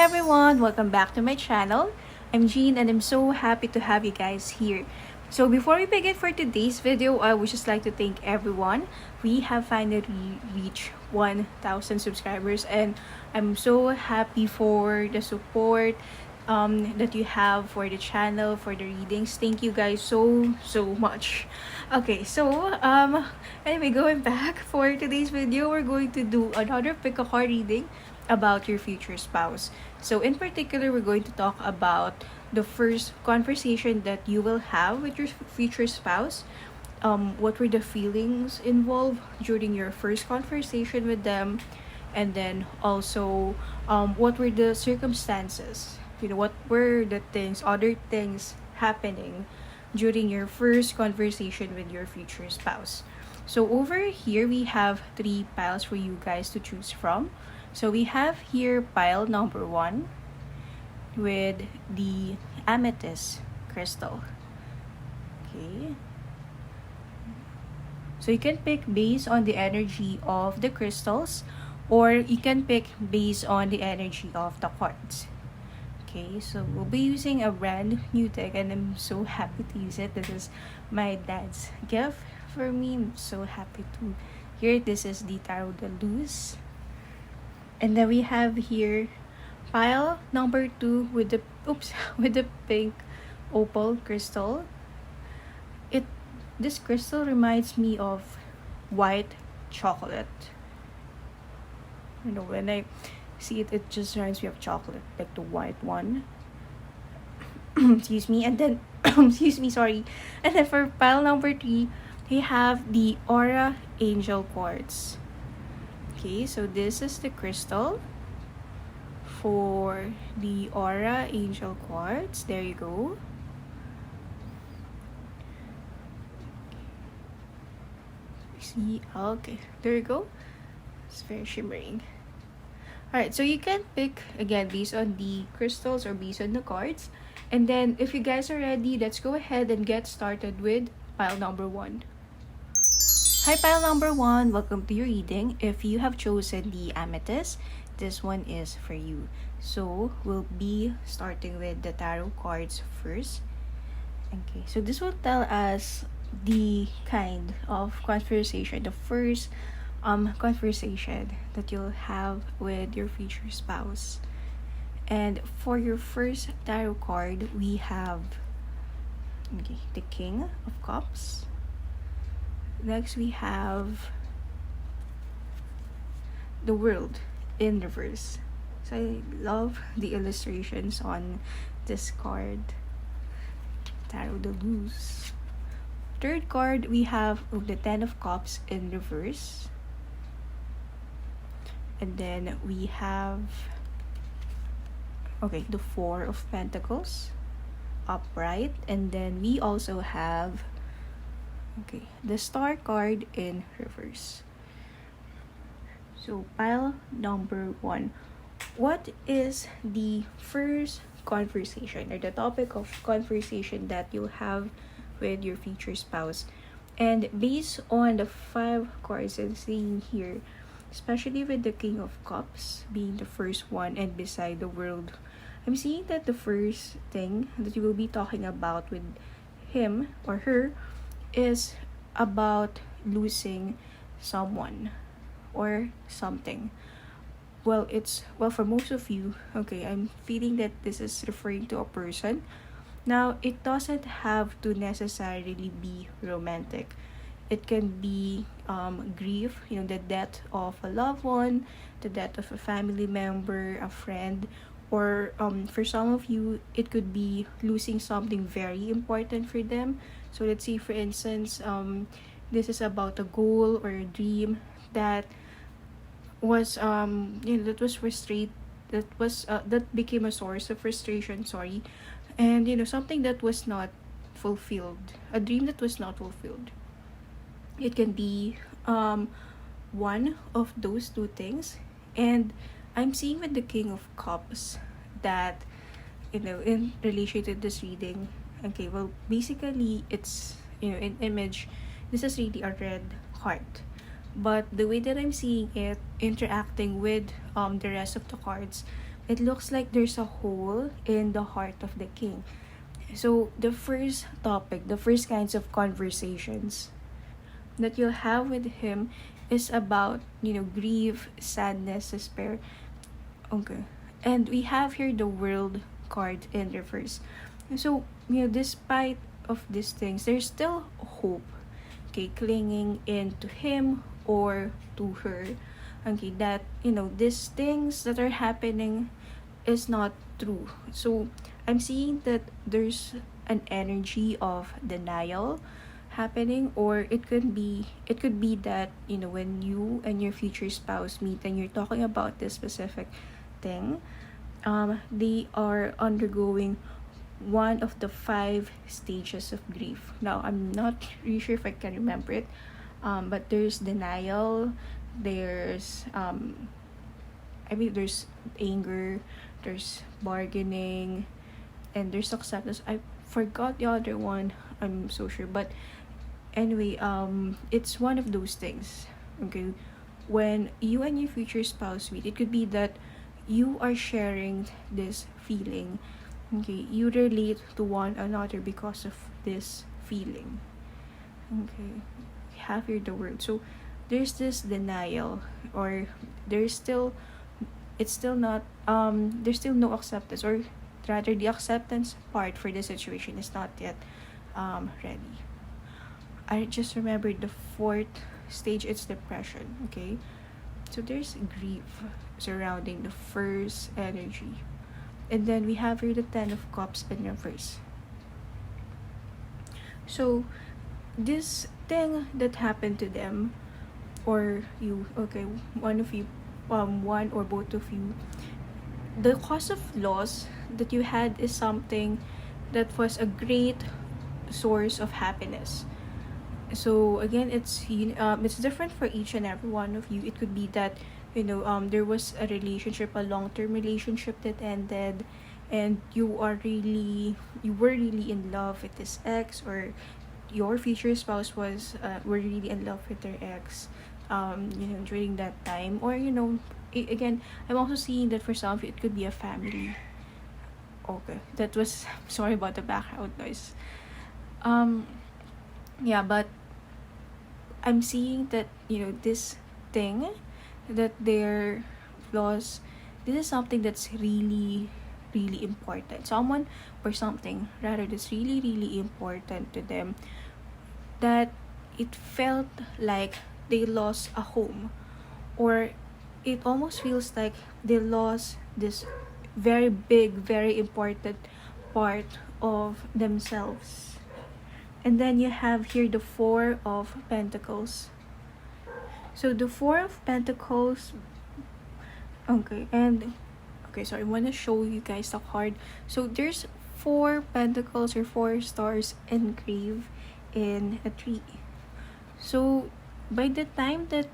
everyone, welcome back to my channel. I'm Jean and I'm so happy to have you guys here. So before we begin for today's video, I would just like to thank everyone. We have finally reached 1,000 subscribers and I'm so happy for the support that you have for the channel, for the readings. Thank you guys so much. Okay, so anyway, going back for today's video, we're going to do another pick a card reading about your future spouse. So in particular, we're going to talk about the first conversation that you will have with your future spouse. What were the feelings involved during your first conversation with them, and then also what were the circumstances, what were the other things happening during your first conversation with your future spouse. So over here we have 3 piles for you guys to choose from. So we have here pile number 1 with the amethyst crystal. Okay. So you can pick based on the energy of the crystals, or you can pick based on the energy of the cards. Okay, so we'll be using a brand new deck and I'm so happy to use it. This is my dad's gift for me. I'm so happy to hear it. This is the Tarot de Luz. And then we have here pile number 2 with the with the pink opal crystal. This crystal reminds me of white chocolate. When I see it, it just reminds me of chocolate, like the white one. Excuse me. And then excuse me, sorry. And then for pile number 3, we have the Aura Angel Quartz. Okay, so this is the crystal for the Aura Angel Quartz. There you go. See, okay, there you go. It's very shimmering. Alright, so you can pick again based on the crystals or based on the cards. And then if you guys are ready, let's go ahead and get started with pile number 1. Hi pile number 1, welcome to your reading. If you have chosen the amethyst, this one is for you. So we'll be starting with the tarot cards first. Okay, so this will tell us the kind of conversation, the first conversation that you'll have with your future spouse. And for your first tarot card, we have the King of Cups. Next, we have the World in reverse. So I love the illustrations on this card. Tarot de Luz. Third card, we have the Ten of Cups in reverse. And then we have the Four of Pentacles upright. And then we also have the Star card in reverse. So pile number 1, what is the first conversation or the topic of conversation that you'll have with your future spouse? And based on the 5 cards I'm seeing here, especially with the King of Cups being the first one and beside the World, I'm seeing that the first thing that you will be talking about with him or her is about losing someone or something. Well, for most of you, I'm feeling that this is referring to a person. Now, it doesn't have to necessarily be romantic. It can be grief, the death of a loved one, the death of a family member, a friend, or for some of you, it could be losing something very important for them. So let's say, for instance, this is about a goal or a dream that was that was that became a source of frustration. And something that was not fulfilled, a dream that was not fulfilled. It can be one of those 2 things. And I'm seeing with the King of Cups that in relation to this reading, basically it's in image, this is really a red heart. But the way that I'm seeing it interacting with the rest of the cards, it looks like there's a hole in the heart of the king. So the first topic, the first kinds of conversations that you'll have with him is about, grief, sadness, despair. Okay. And we have here the world card in reverse. So, despite of these things, there's still hope. Okay, clinging into him or to her. Okay, that, these things that are happening is not true. So, I'm seeing that there's an energy of denial happening, or it could be that, when you and your future spouse meet and you're talking about this specific thing, they are undergoing one of the 5 stages of grief. Now, I'm not really sure if I can remember it, but there's denial, there's there's anger, there's bargaining, and there's acceptance. I forgot the other one. I'm so sure, but anyway, it's one of those things. Okay, when you and your future spouse meet, it could be that you are sharing this feeling. Okay, you relate to one another because of this feeling. Okay, have here the word. So there's this denial, or there's still it's still not there's still no acceptance, or rather the acceptance part for the situation is not yet ready. I just remembered the 4th stage, it's depression. Okay, so there's grief surrounding the first energy. And then we have here the 10 of Cups in reverse. So this thing that happened to them, or you, okay, one of you, one or both of you, the cause of loss that you had is something that was a great source of happiness. So again, it's different for each and every one of you. It could be that, there was a relationship, a long-term relationship that ended, and you were really in love with this ex, or your future spouse were really in love with their ex, during that time. Or, again, I'm also seeing that for some of you it could be a family. Okay, that was sorry about the background noise. Yeah, but I'm seeing that, this thing that they're lost, this is something that's really really important. Someone or something rather that's really really important to them, that it felt like they lost a home, or it almost feels like they lost this very big, very important part of themselves. And then you have here the 4 of Pentacles. So the 4 of Pentacles, okay, and okay, so I want to show you guys the card. So there's 4 pentacles or 4 stars engraved in a tree. So by the time that,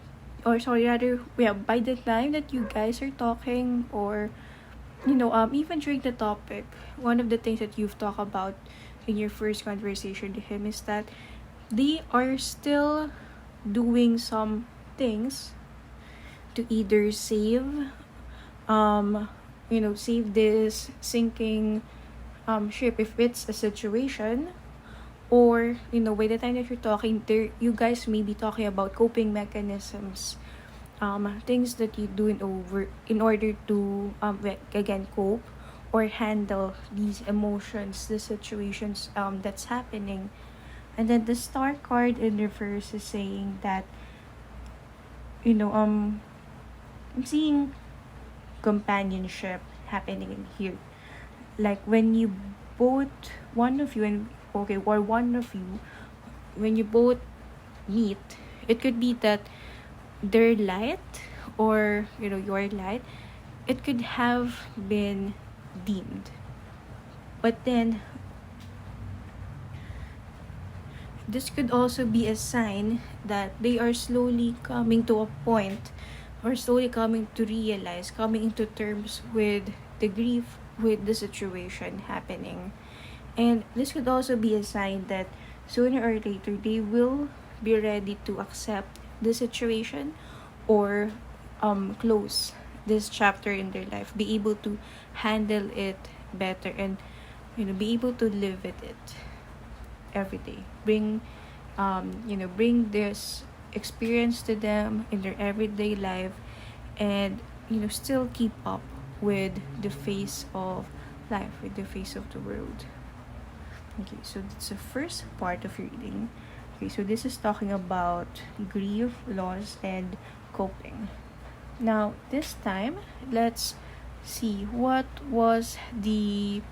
or sorry, rather, yeah, by the time that you guys are talking, or even during the topic, one of the things that you've talked about in your first conversation to him is that they are still doing some things to either save save this sinking ship, if it's a situation, or by the time that you're talking there, you guys may be talking about coping mechanisms, things that you do in order to again cope or handle these emotions, the situations that's happening. And then the star card in reverse is saying that I'm seeing companionship happening in here, like when you both one of you and okay or one of you, when you both meet, it could be that their light, or your light, it could have been dimmed, but then this could also be a sign that they are slowly coming to a point, or slowly coming to realize, coming into terms with the grief, with the situation happening. And this could also be a sign that sooner or later they will be ready to accept the situation, or close this chapter in their life, be able to handle it better, and be able to live with it every day. Bring this experience to them in their everyday life, and still keep up with the face of life, with the face of the world. Okay, so that's the first part of your reading. Okay, so this is talking about grief, loss, and coping. Now, this time, let's see what was the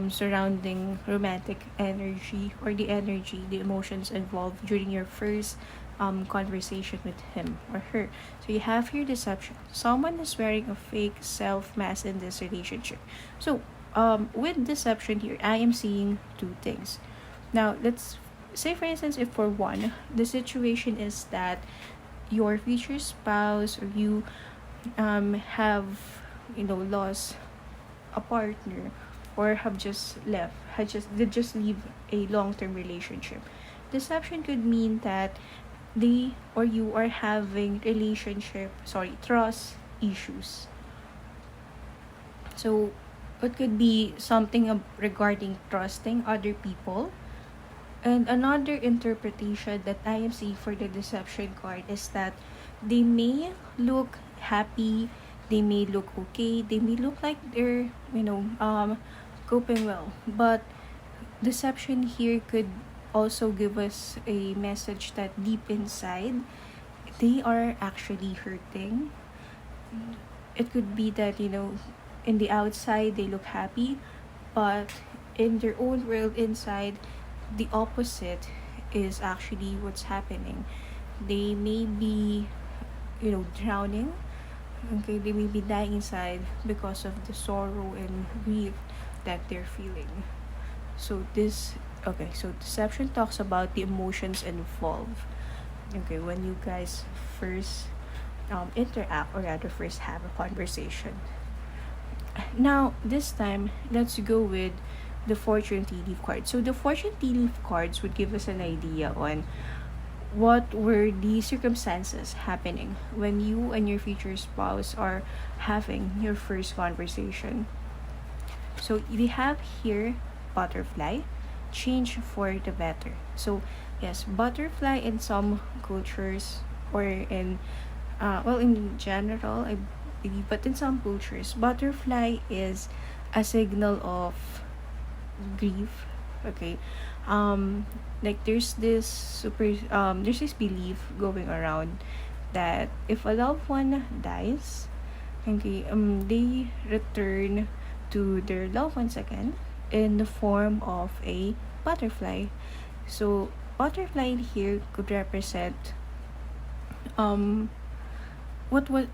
surrounding romantic energy, or the energy, the emotions involved during your first conversation with him or her. So you have here deception. Someone is wearing a fake self mask in this relationship. So with deception here, I am seeing two things. Now let's say, for instance, if for one, the situation is that your future spouse or you have lost a partner, or have just left, did just leave a long-term relationship. Deception could mean that they or you are having trust issues. So it could be something regarding trusting other people. And another interpretation that I am seeing for the deception card is that they may look happy, they may look okay, they may look like they're coping well, but deception here could also give us a message that deep inside they are actually hurting. It could be that in the outside they look happy, but in their own world inside, the opposite is actually what's happening. They may be drowning. Okay, they may be dying inside because of the sorrow and grief that they're feeling. So deception talks about the emotions involved. Okay, when you guys first interact, or rather first have a conversation. Now this time, let's go with the fortune tea leaf card. So the fortune tea leaf cards would give us an idea on what were the circumstances happening when you and your future spouse are having your first conversation. So we have here butterfly, change for the better. So yes, butterfly in some cultures, or in in general, I believe, but in some cultures, butterfly is a signal of grief. Okay, like there's this belief going around that if a loved one dies, okay, they return to their loved ones again in the form of a butterfly. So butterfly here could represent what was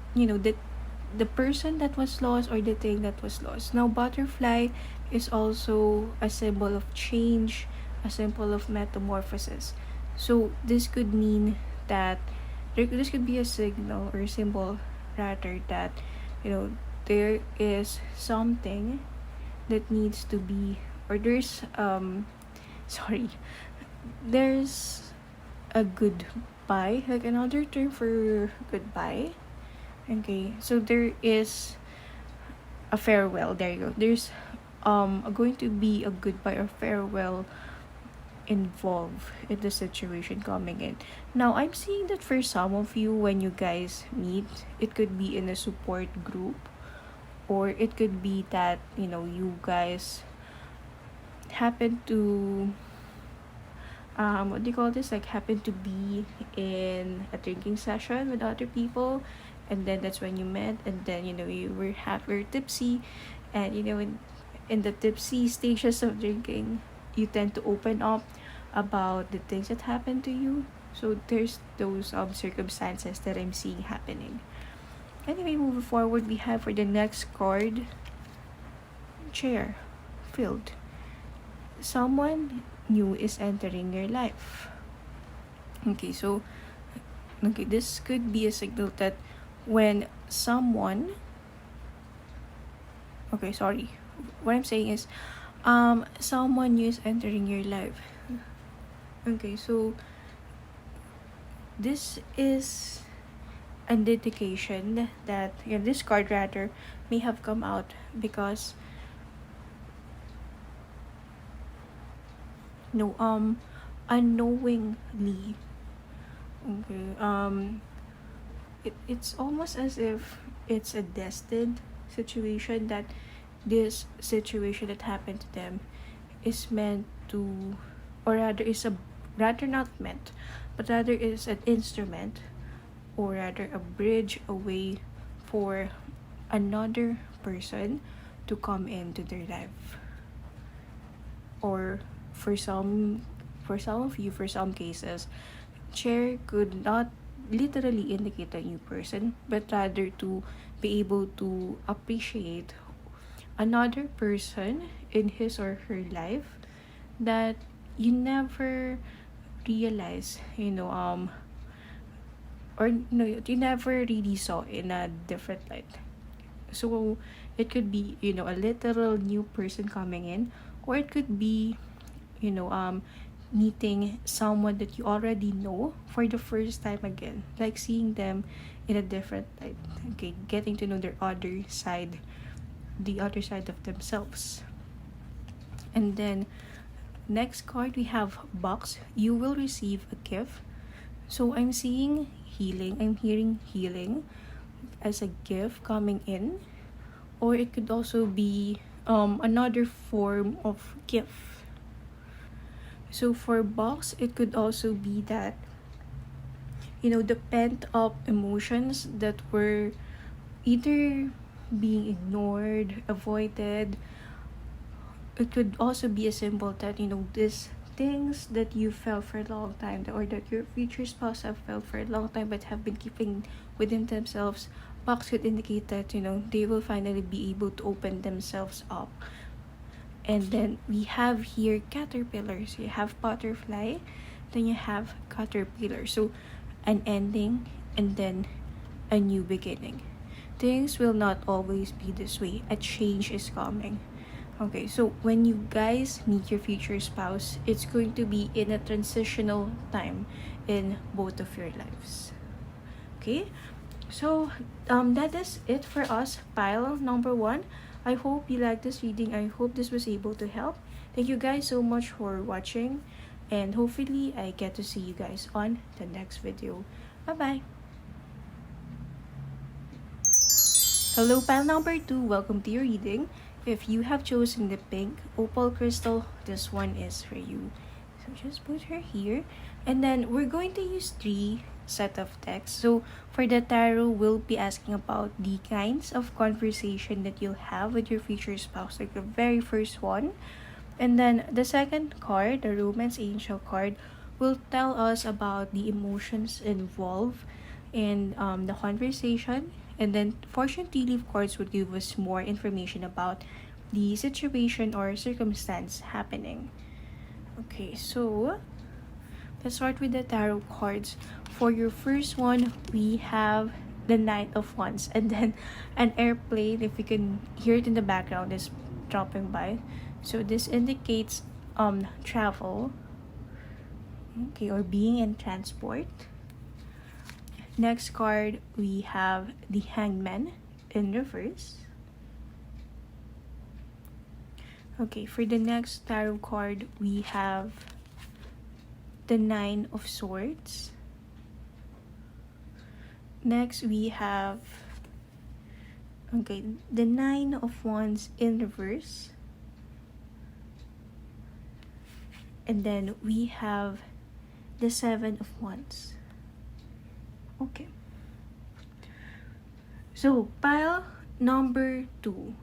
the person that was lost, or the thing that was lost. Now butterfly is also a symbol of change, a symbol of metamorphosis. So this could mean that this could be a signal, or a symbol rather, that there is something that needs to be, or there's there's a goodbye, like another term for goodbye. Okay, so there is a farewell. There you go. There's going to be a goodbye or farewell involved in the situation coming in. Now I'm seeing that for some of you, when you guys meet, it could be in a support group, or it could be that you guys happen to what do you call this, like happen to be in a drinking session with other people, and then that's when you met, and then you were tipsy, and in the tipsy stages of drinking, you tend to open up about the things that happened to you. So there's those circumstances that I'm seeing happening. Anyway, moving forward, we have for the next card, chair filled. Someone new is entering your life. Okay, so this could be a signal that when someone what I'm saying is someone new is entering your life. Okay, so this is an indication that this card rather may have come out because no unknowingly. Okay. It's almost as if it's a destined situation, that this situation that happened to them is meant to, or rather is a, rather not meant, but rather is an instrument, or rather a bridge, a way for another person to come into their life. Or for some of you, for some cases, chair could not literally indicate a new person, but rather to be able to appreciate another person in his or her life that you never realize, or no, you never really saw in a different light. So it could be, a literal new person coming in, or it could be, meeting someone that you already know for the first time again, like seeing them in a different light. Okay, getting to know their other side, the other side of themselves. And then next card we have box. You will receive a gift. So I'm seeing healing, I'm hearing healing as a gift coming in, or it could also be another form of gift. So for box, it could also be that, the pent up emotions that were either being ignored, avoided. It could also be a symbol that, these things that you felt for a long time, or that your future spouse have felt for a long time but have been keeping within themselves. Box could indicate that, they will finally be able to open themselves up. And then we have here caterpillars. You have butterfly, then you have caterpillar. So an ending and then a new beginning. Things will not always be this way. A change is coming. Okay, so when you guys meet your future spouse, it's going to be in a transitional time in both of your lives. Okay, so that is it for us, pile number 1. I hope you liked this reading. I hope this was able to help. Thank you guys so much for watching, and hopefully I get to see you guys on the next video. Bye-bye. Hello, pile number 2. Welcome to your reading. If you have chosen the pink opal crystal, this one is for you. So just put her here. And then we're going to use 3 set of decks. So for the tarot, we'll be asking about the kinds of conversation that you'll have with your future spouse, like the very first one. And then the second card, the romance angel card, will tell us about the emotions involved in the conversation. And then fortune tea leaf cards would give us more information about the situation or circumstance happening. Okay, so let's start with the tarot cards. For your first one, we have the Knight of Wands, and then an airplane, if you can hear it in the background, is dropping by. So this indicates travel, okay, or being in transport. Next card, we have the Hangman in reverse. Okay, for the next tarot card, we have the Nine of Swords. Next, we have the Nine of Wands in reverse. And then we have the Seven of Wands. Okay. So, pile number 2.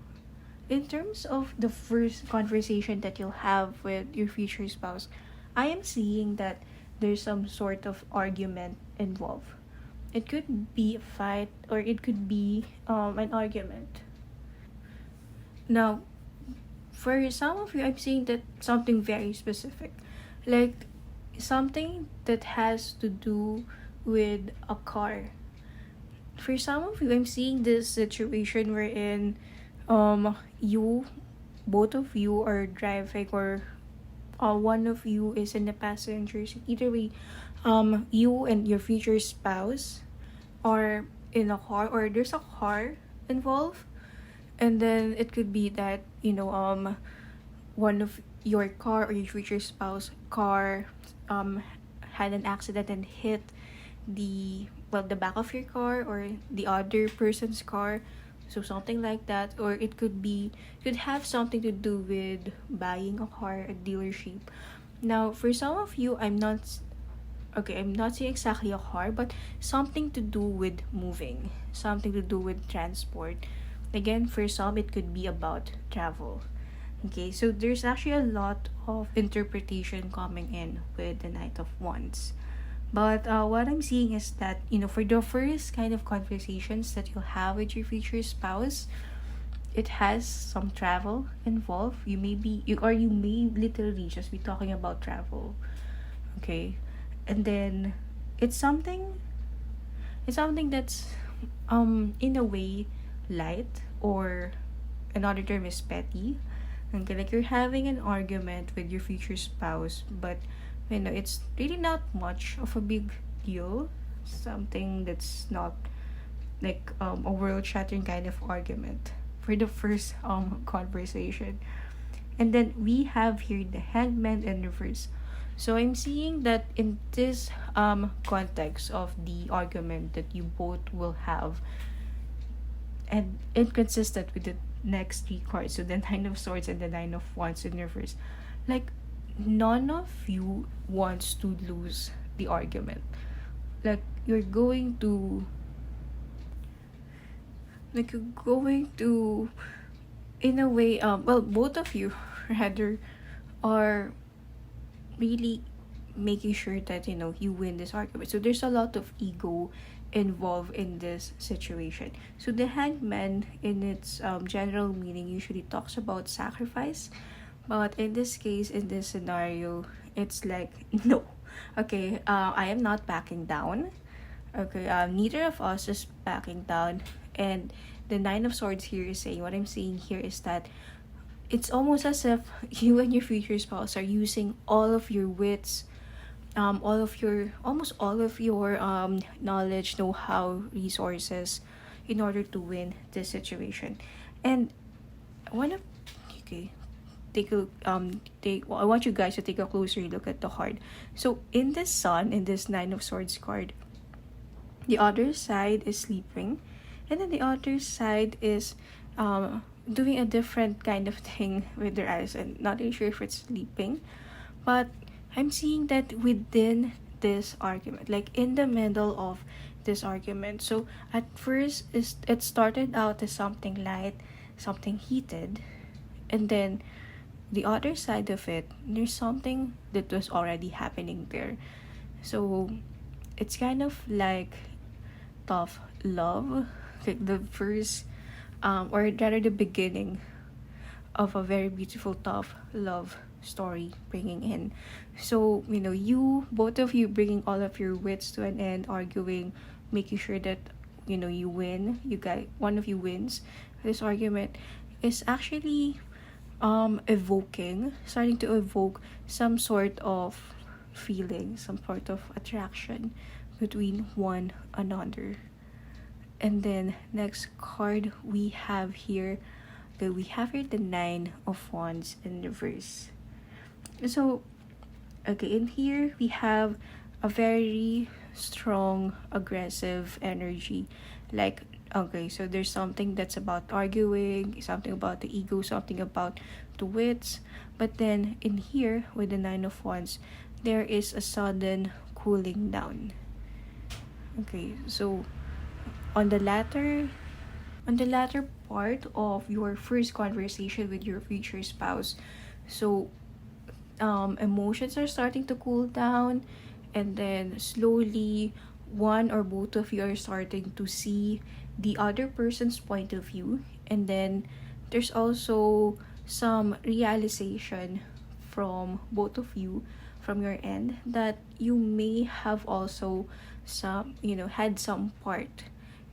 In terms of the first conversation that you'll have with your future spouse, I am seeing that there's some sort of argument involved. It could be a fight, or it could be an argument. Now, for some of you, I'm seeing that something very specific, like something that has to do with a car. For some of you, I'm seeing this situation wherein both of you are driving, or one of you is in the passenger seat. Either way, you and your future spouse are in a car, or there's a car involved, and then it could be that one of your car or your future spouse car um had an accident and hit the back of your car or the other person's car, so something like that. Or it could have something to do with buying a car at dealership. Now for some of you, I'm not saying exactly a car, but something to do with moving, something to do with transport. Again, for some, it could be about travel. Okay, so there's actually a lot of interpretation coming in with the Knight of Wands. But what I'm seeing is that, for the first kind of conversations that you'll have with your future spouse, it has some travel involved. You may literally just be talking about travel. Okay, and then it's something that's in a way light, or another term is petty. Okay, like you're having an argument with your future spouse, but it's really not much of a big deal. Something that's not like a world shattering kind of argument for the first conversation. And then we have here the Hangman in reverse. So I'm seeing that in this context of the argument that you both will have, and inconsistent with the next three cards, so the Nine of Swords and the Nine of Wands in reverse, like none of you wants to lose the argument. Like you're going to in a way, well, both of you rather are really making sure that you win this argument. So there's a lot of ego involved in this situation. So the Hangman, in its general meaning, usually talks about sacrifice, but in this case, in this scenario, it's like no. Okay, I am not backing down. Okay, neither of us is backing down. And the Nine of Swords here is saying, what I'm saying here is that it's almost as if you and your future spouse are using all of your wits, almost all of your knowledge, know-how, resources, in order to win this situation. And I want to, okay, I want you guys to take a closer look at the card. So in this Sun, in this Nine of Swords card, the other side is sleeping, and then the other side is doing a different kind of thing with their eyes, and not really sure if it's sleeping. But I'm seeing that within this argument, like in the middle of this argument, so at first it started out as something light, something heated, and then the other side of it, there's something that was already happening there. So it's kind of like tough love, like the first or rather the beginning of a very beautiful tough love story bringing in. So you, both of you, bringing all of your wits to an end, arguing, making sure that you win, you guys, one of you wins. This argument is actually starting to evoke some sort of feeling, some sort of attraction between one another. And then next card we have here, the Nine of Wands in reverse. So okay, in here we have a very strong aggressive energy. Like, okay, so there's something that's about arguing, something about the ego, something about the wits. But then in here with the Nine of Wands, there is a sudden cooling down. Okay, so on the latter part of your first conversation with your future spouse, so emotions are starting to cool down, and then slowly one or both of you are starting to see the other person's point of view, and then there's also some realization from both of you, from your end, that you may have also had some part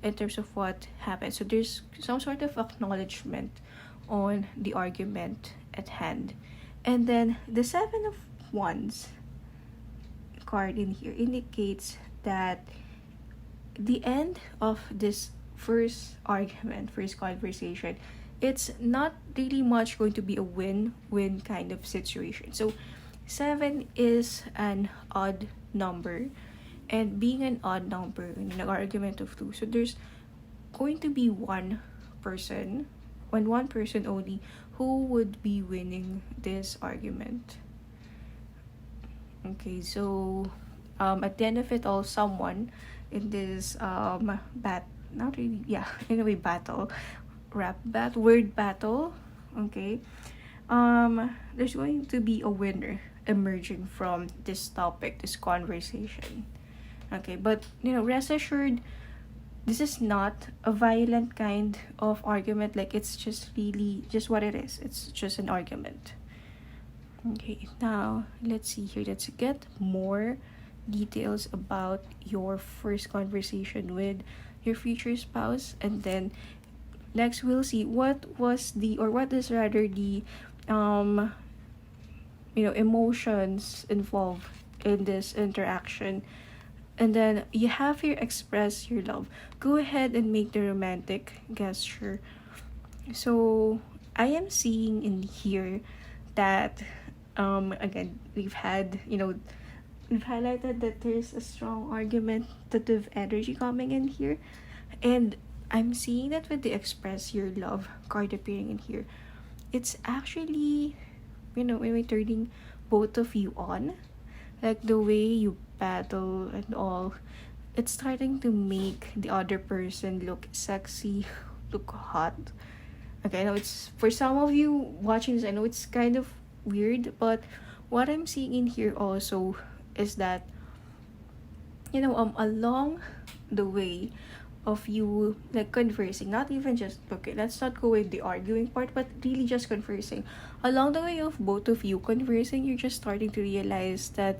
in terms of what happened. So there's some sort of acknowledgement on the argument at hand. And then the Seven of Wands card in here indicates that the end of this first argument, first conversation, it's not really much going to be a win-win kind of situation. So 7 is an odd number, and being an odd number in an argument of 2, so there's going to be one person only who would be winning this argument. Okay, so at the end of it all, someone in this not really, yeah, in a way, word battle, okay, there's going to be a winner emerging from this topic, this conversation. Okay, but rest assured, this is not a violent kind of argument. Like, it's just really just what it is. It's just an argument. Okay, now let's see here. Let's get more details about your first conversation with your future spouse, and then next we'll see what is rather the emotions involved in this interaction. And then you have here express your love. Go ahead and make the romantic gesture. So I am seeing in here that again, we've highlighted that there's a strong argumentative energy coming in here. And I'm seeing that with the express your love card appearing in here, it's actually, maybe turning both of you on. Like, the way you battle and all, it's starting to make the other person look sexy, look hot. Okay, I know it's, for some of you watching this, I know it's kind of weird, but what I'm seeing in here also is that, along the way of you, like, conversing, not even just, okay, let's not go with the arguing part, but really just conversing. Along the way of both of you conversing, you're just starting to realize that,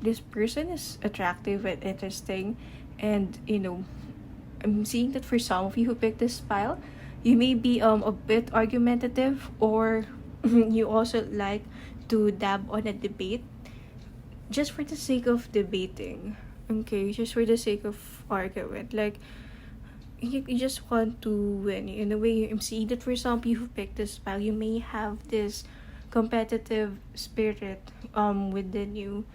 this person is attractive and interesting. And, I'm seeing that for some of you who picked this file, you may be a bit argumentative, or you also like to dab on a debate just for the sake of debating. Okay, just for the sake of argument. Like, you just want to win. In a way, I'm seeing that for some people who pick this file, you may have this competitive spirit within you,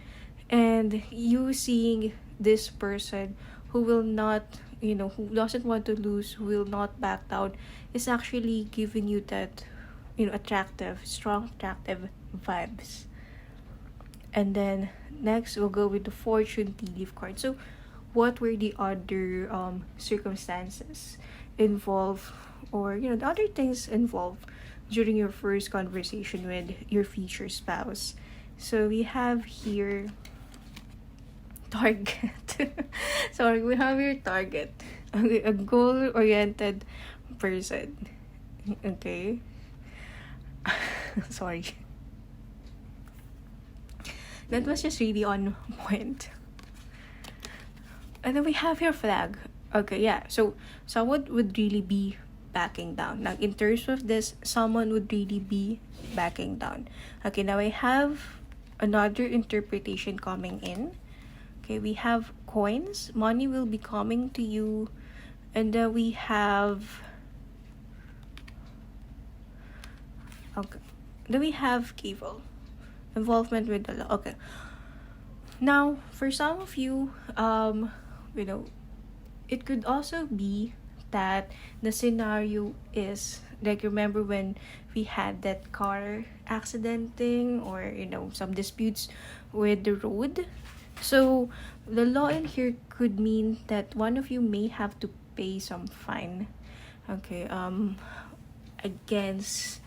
and you seeing this person who will not, who doesn't want to lose, who will not back down, is actually giving you that, strong attractive vibes. And then next we'll go with the fortune tea leaf card. So what were the other circumstances involved, or the other things involved during your first conversation with your future spouse? So we have here target. Sorry, we have your target. Okay, a goal-oriented person. Okay. Sorry. That was just really on point. And then we have your flag. Okay, yeah. So someone would really be backing down. Now, in terms of this, someone would really be backing down. Okay, now I have another interpretation coming in. Okay, we have coins. Money will be coming to you. And then we have... Okay. Then we have cable. Involvement with the law. Okay. Now, for some of you, it could also be that the scenario is, like, remember when we had that car accident thing, or some disputes with the road. So the law in here could mean that one of you may have to pay some fine, okay, against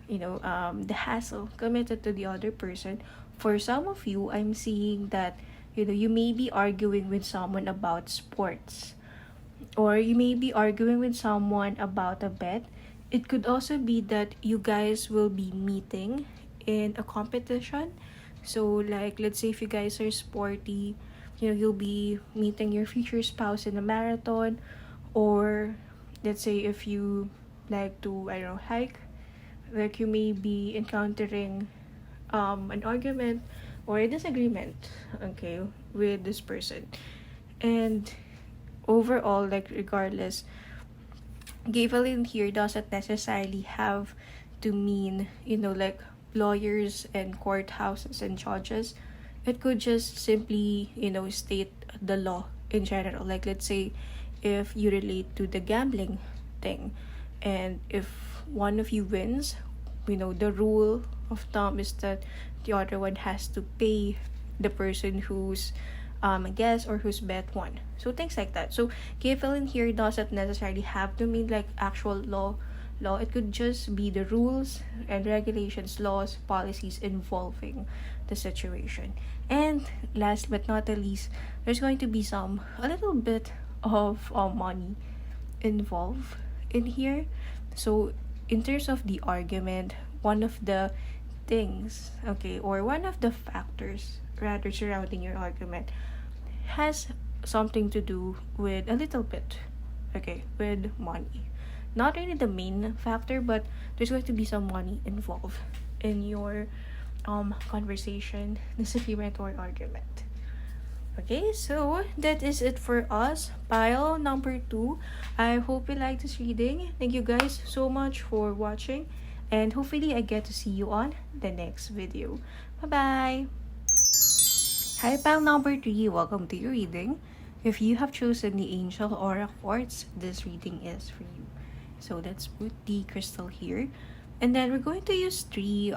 the hassle committed to the other person. For some of you, I'm seeing that you may be arguing with someone about sports, or you may be arguing with someone about a bet. It could also be that you guys will be meeting in a competition. So, like, let's say if you guys are sporty, you'll be meeting your future spouse in a marathon. Or let's say if you like to, I don't know, hike, like, you may be encountering an argument or a disagreement, okay, with this person. And overall, like, regardless, Gavelin here doesn't necessarily have to mean, like, lawyers and courthouses and judges. It could just simply, state the law in general. Like, let's say if you relate to the gambling thing, and if one of you wins, the rule of thumb is that the other one has to pay the person who's guess or whose bet won. So things like that. So in here doesn't necessarily have to mean like actual law. It could just be the rules and regulations, laws, policies involving the situation. And last but not the least, there's going to be a little bit of money involved in here. So in terms of the argument, one of the things, okay, or one of the factors rather surrounding your argument has something to do with a little bit, okay, with money. Not really the main factor, but there's going to be some money involved in your conversation, disagreement, or argument. Okay, so that is it for us. Pile number 2. I hope you liked this reading. Thank you guys so much for watching, and hopefully I get to see you on the next video. Bye-bye! Hi, pile number 3. Welcome to your reading. If you have chosen the Angel Aura Quartz, this reading is for you. So let's put the crystal here. And then we're going to use 3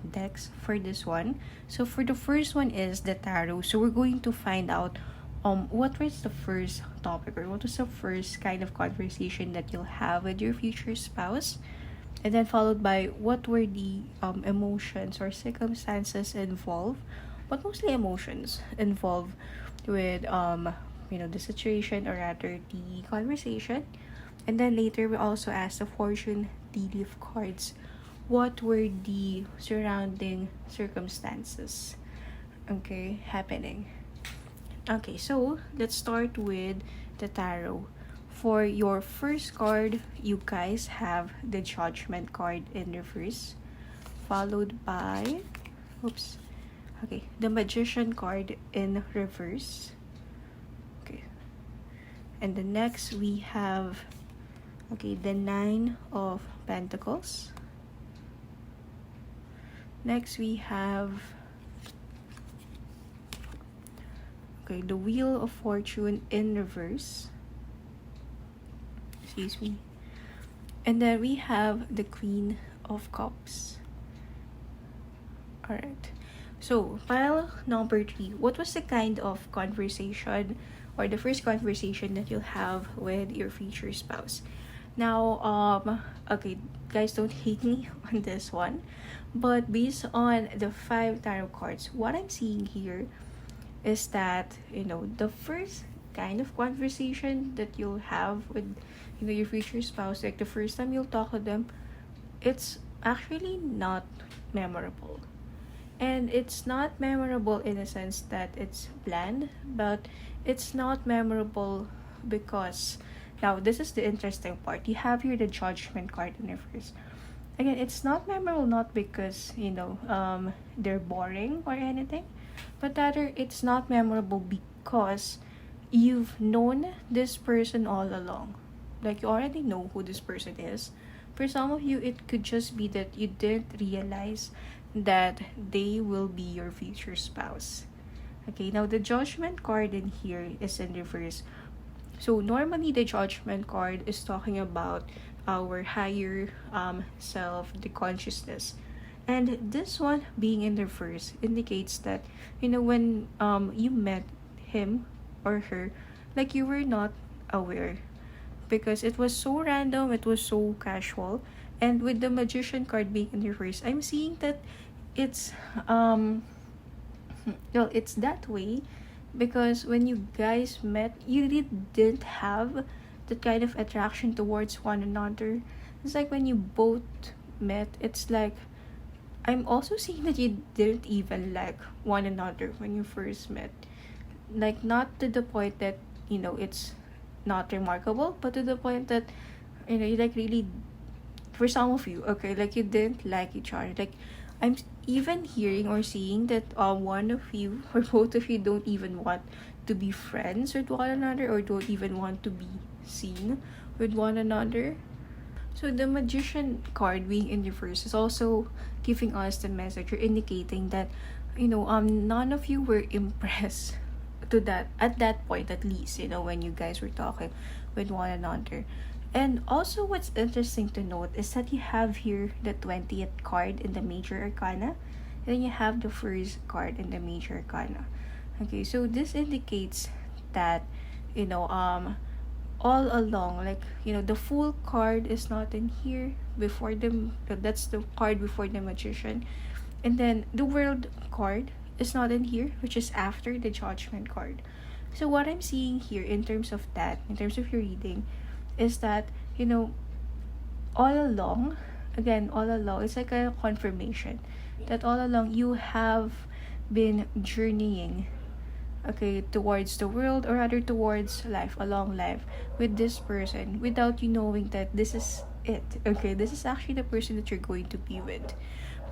decks for this one. So for the first one is the tarot. So we're going to find out what was the first topic, or what was the first kind of conversation that you'll have with your future spouse. And then followed by what were the emotions or circumstances involved, but mostly emotions involved with the situation, or rather the conversation. And then later we also asked the fortune tea leaf cards, what were the surrounding circumstances, okay, happening. Okay, so let's start with the tarot. For your first card, you guys have the Judgment card in reverse, followed by the Magician card in reverse. Okay, and the next we have the 9 of Pentacles. Next we have the Wheel of Fortune in reverse. Excuse me. And then we have the Queen of Cups. Alright. So, pile number 3. What was the kind of conversation, or the first conversation that you'll have with your future spouse? Now, guys, don't hate me on this one, but based on the 5 tarot cards, what I'm seeing here is that, the first kind of conversation that you'll have with, your future spouse, like the first time you'll talk to them, it's actually not memorable. And it's not memorable in a sense that it's bland, but it's not memorable because, now this is the interesting part, you have here the Judgment card in reverse. Again, it's not memorable not because, they're boring or anything, but rather it's not memorable because you've known this person all along. Like, you already know who this person is. For some of you, it could just be that you didn't realize that they will be your future spouse. Okay, now the Judgment card in here is in reverse. So normally the Judgment card is talking about our higher self, the consciousness. And this one being in reverse indicates that, when you met him or her, like, you were not aware because it was so random, it was so casual. And with the Magician card being in reverse, I'm seeing that it's it's that way because when you guys met, you really didn't have that kind of attraction towards one another. It's like when you both met, it's like, I'm also seeing that you didn't even like one another when you first met. Like, not to the point that, it's not remarkable, but to the point that, you like really, for some of you, like, you didn't like each other. Like, I'm even hearing or seeing that one of you or both of you don't even want to be friends with one another or don't even want to be seen with one another. So the magician card being in reverse is also giving us the message or indicating that none of you were impressed to that at that point, at least, when you guys were talking with one another. And also what's interesting to note is that you have here the 20th card in the major arcana, and then you have the first card in the major arcana. Okay, so this indicates that all along, like, the full card is not in here before the that's the card before the magician, and then the world card is not in here, which is after the judgment card. So what I'm seeing here in terms of your reading is that all along, it's like a confirmation that all along you have been journeying, okay, towards the world, or rather towards life, along life with this person, without you knowing that this is it. Okay, this is actually the person that you're going to be with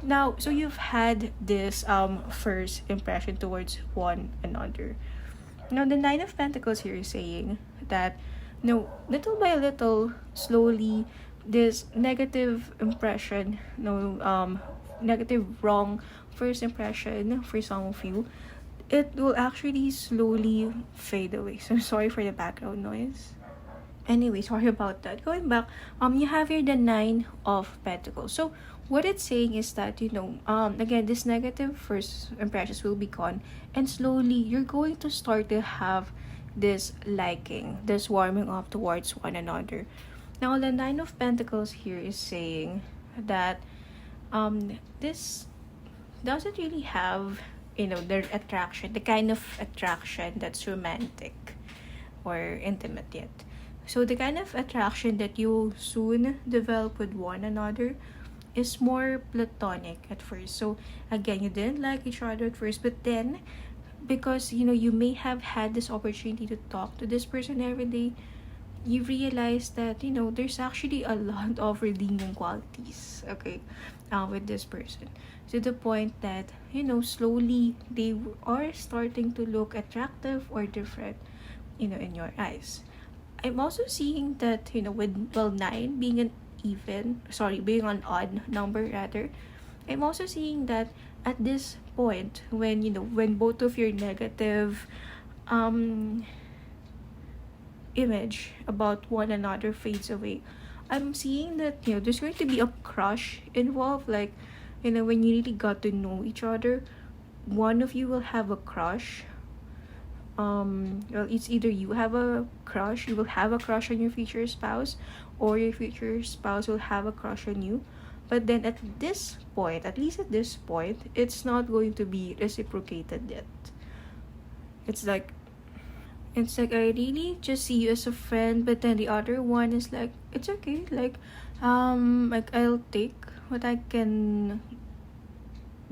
now. So you've had this first impression towards one another. Now the Nine of Pentacles here is saying that little by little, slowly, this negative impression, negative wrong first impression for some of you, it will actually slowly fade away. So sorry for the background noise. Anyway, sorry about that. Going back, you have here the Nine of Pentacles. So what it's saying is that again, this negative first impressions will be gone, and slowly you're going to start to have this liking, this warming up towards one another. Now the Nine of Pentacles here is saying that this doesn't really have the attraction, the kind of attraction that's romantic or intimate yet. So the kind of attraction that you soon develop with one another is more platonic at first. So again, you didn't like each other at first, but then because you may have had this opportunity to talk to this person every day, you realize that there's actually a lot of redeeming qualities, okay, with this person, to the point that slowly they are starting to look attractive or different in your eyes. I'm also seeing that with 9 being being an odd number rather, I'm also seeing that at this point, when both of your negative image about one another fades away, I'm seeing that there's going to be a crush involved. Like when you really got to know each other, one of you will have a crush. Well, it's either you will have a crush on your future spouse, or your future spouse will have a crush on you. But then at least at this point, it's not going to be reciprocated yet. It's like I really just see you as a friend, but then the other one is like, it's okay, like I'll take what I can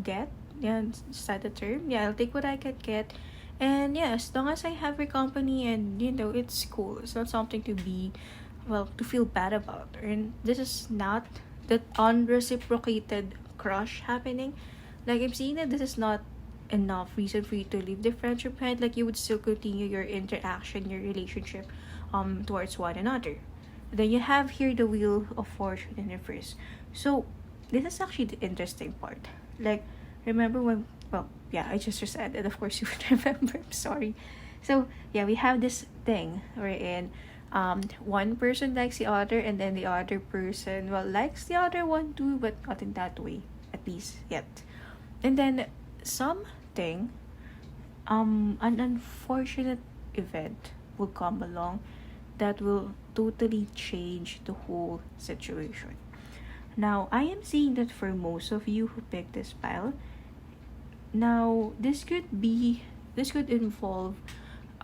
get. Yeah, is that the term? Yeah, I'll take what I can get. And yeah, as long as I have your company, and it's cool. It's not something to feel bad about. And this is not that unreciprocated crush happening. Like, I'm seeing that this is not enough reason for you to leave the friendship behind. Like, you would still continue your interaction, your relationship towards one another. Then you have here the Wheel of Fortune in reverse. So this is actually the interesting part. Like, remember when, I just said it, of course you would remember, I'm sorry. So yeah, we have this thing wherein one person likes the other, and then the other person likes the other one too, but not in that way, at least yet. And then something, an unfortunate event will come along that will totally change the whole situation. Now, I am seeing that for most of you who picked this pile, now this could involve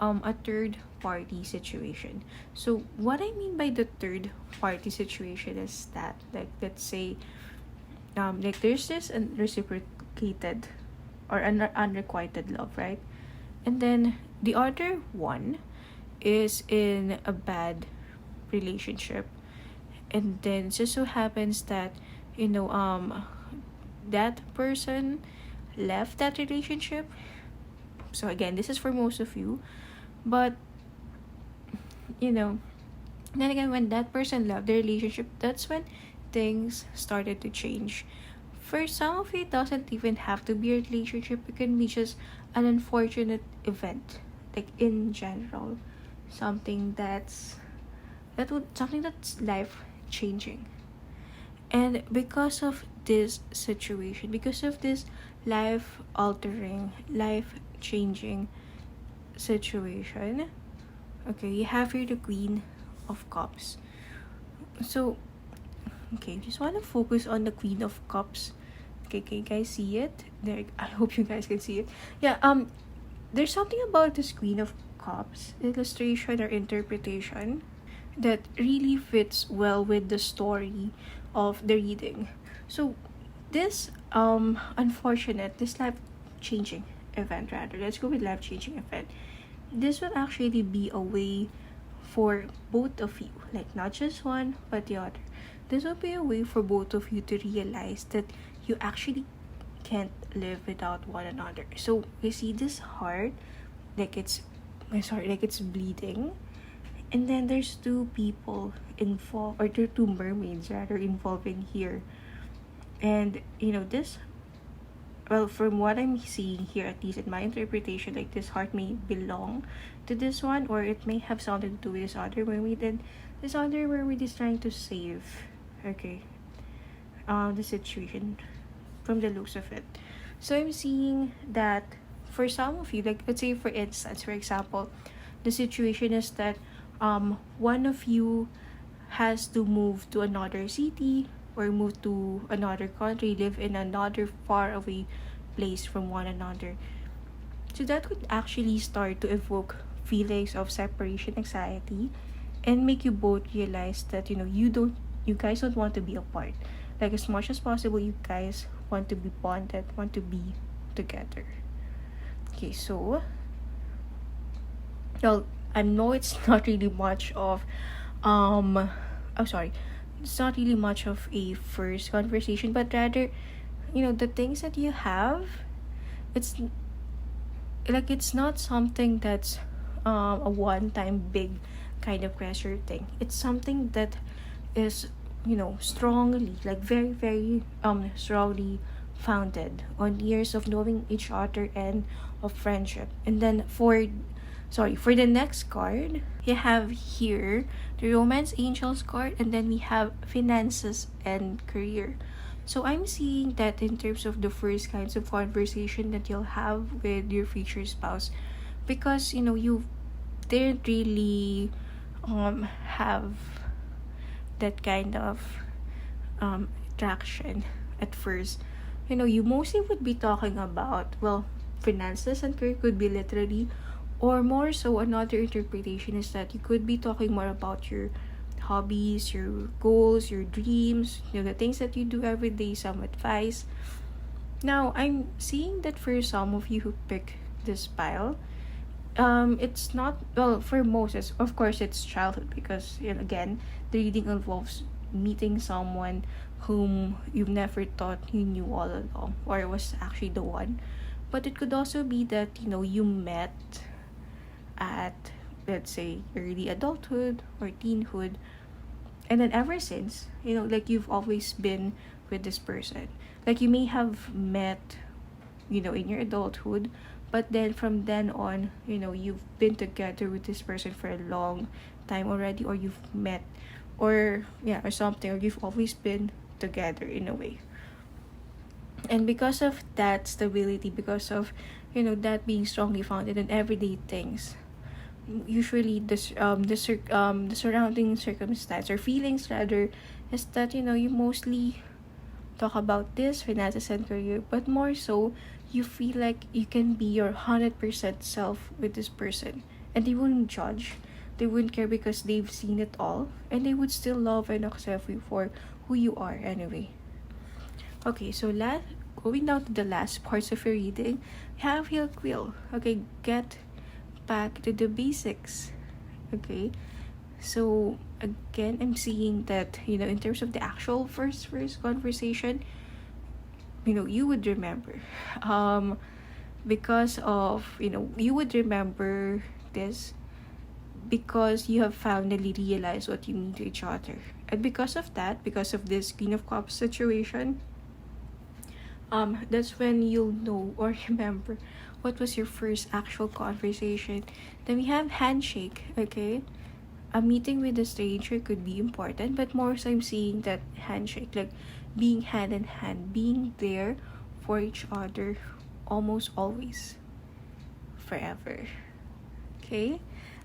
a third party situation. So what I mean by the third party situation is that, like, let's say like there's this unreciprocated or unrequited love, right? And then the other one is in a bad relationship, and then just so happens that that person left that relationship So again, this is for most of you. But, you know, then again, when that person left the relationship, that's when things started to change. For some of you, it doesn't even have to be a relationship. It can be just an unfortunate event, like in general, something that's life changing. And because of this situation, because of this life altering, life changing situation, okay, you have here the Queen of Cups. So, okay, just want to focus on the Queen of Cups. Okay, can you guys see it? There, I hope you guys can see it. Yeah, there's something about this Queen of Cups illustration or interpretation that really fits well with the story of the reading. So, this this life changing event, rather, let's go with life changing event. This will actually be a way for both of you, like not just one but the other. This will be a way for both of you to realize that you actually can't live without one another. So you see this heart, like it's bleeding, and then there's two people involved, or there are two mermaids rather involved in here. And this, well, from what I'm seeing here, at least in my interpretation, like this heart may belong to this one, or it may have something to do with this other mermaid. And this other mermaid is trying to save, okay, the situation from the looks of it. So I'm seeing that for some of you, like let's say for instance, for example, the situation is that one of you has to move to another city or move to another country, live in another far away place from one another. So that could actually start to evoke feelings of separation anxiety and make you both realize that you guys don't want to be apart. Like as much as possible, you guys want to be bonded, want to be together. Okay, so well, I know it's not really much of it's not really much of a first conversation, but rather, the things that you have, it's like it's not something that's a one-time big kind of pressure thing. It's something that is, strongly, like very, very strongly founded on years of knowing each other and of friendship. And then for the next card, you have here the Romance Angels card, and then we have Finances and Career. So I'm seeing that in terms of the first kinds of conversation that you'll have with your future spouse, because you didn't really have that kind of attraction at first. You mostly would be talking about, well, finances and career could be literally, or more so another interpretation is that you could be talking more about your hobbies, your goals, your dreams, the things that you do every day, some advice. Now, I'm seeing that for some of you who pick this pile, it's not, well, for most, of course, it's childhood, because, again, the reading involves meeting someone whom you never thought you knew all along, or was actually the one. But it could also be that, you met at, let's say, early adulthood or teenhood, and then ever since, like you've always been with this person. Like you may have met, in your adulthood, but then from then on, you've been together with this person for a long time already, or you've met, or something, or you've always been together in a way. And because of that stability, because of that being strongly founded in everyday things, usually the surrounding circumstance or feelings rather is that you mostly talk about this finances and career, but more so you feel like you can be your 100% self with this person, and they wouldn't judge, they wouldn't care, because they've seen it all, and they would still love and accept you for who you are anyway. Okay, so going down to the last parts of your reading, have your quill. Okay, get back to the basics. Okay, so again, I'm seeing that in terms of the actual first conversation, you would remember because of, you would remember this because you have finally realized what you mean to each other. And because of that, because of this Queen of Cups situation, that's when you'll know or remember what was your first actual conversation. Then we have handshake, okay? A meeting with a stranger could be important, but more so I'm seeing that handshake, like being hand in hand, being there for each other almost always, forever. Okay?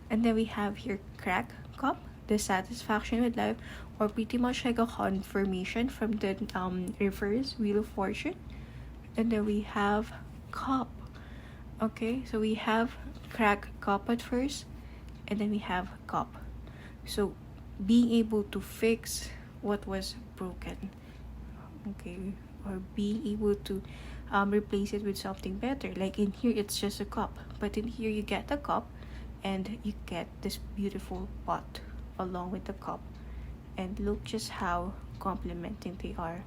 And then we have here crack cup, dissatisfaction with life, or pretty much like a confirmation from the reverse wheel of fortune. And then we have cup. Okay, so we have crack cup at first, and then we have cup. So being able to fix what was broken, okay, or being able to replace it with something better. Like in here it's just a cup, but in here you get the cup and you get this beautiful pot along with the cup, and look just how complementing they are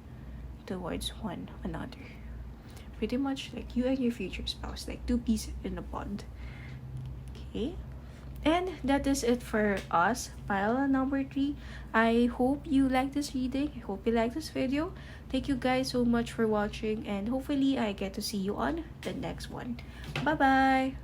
towards one another. Pretty much like you and your future spouse, like two peas in a pod. Okay, and that is it for us, pile number 3. I hope you like this reading. I hope you like this video. Thank you guys so much for watching, and hopefully I get to see you on the next one. Bye bye.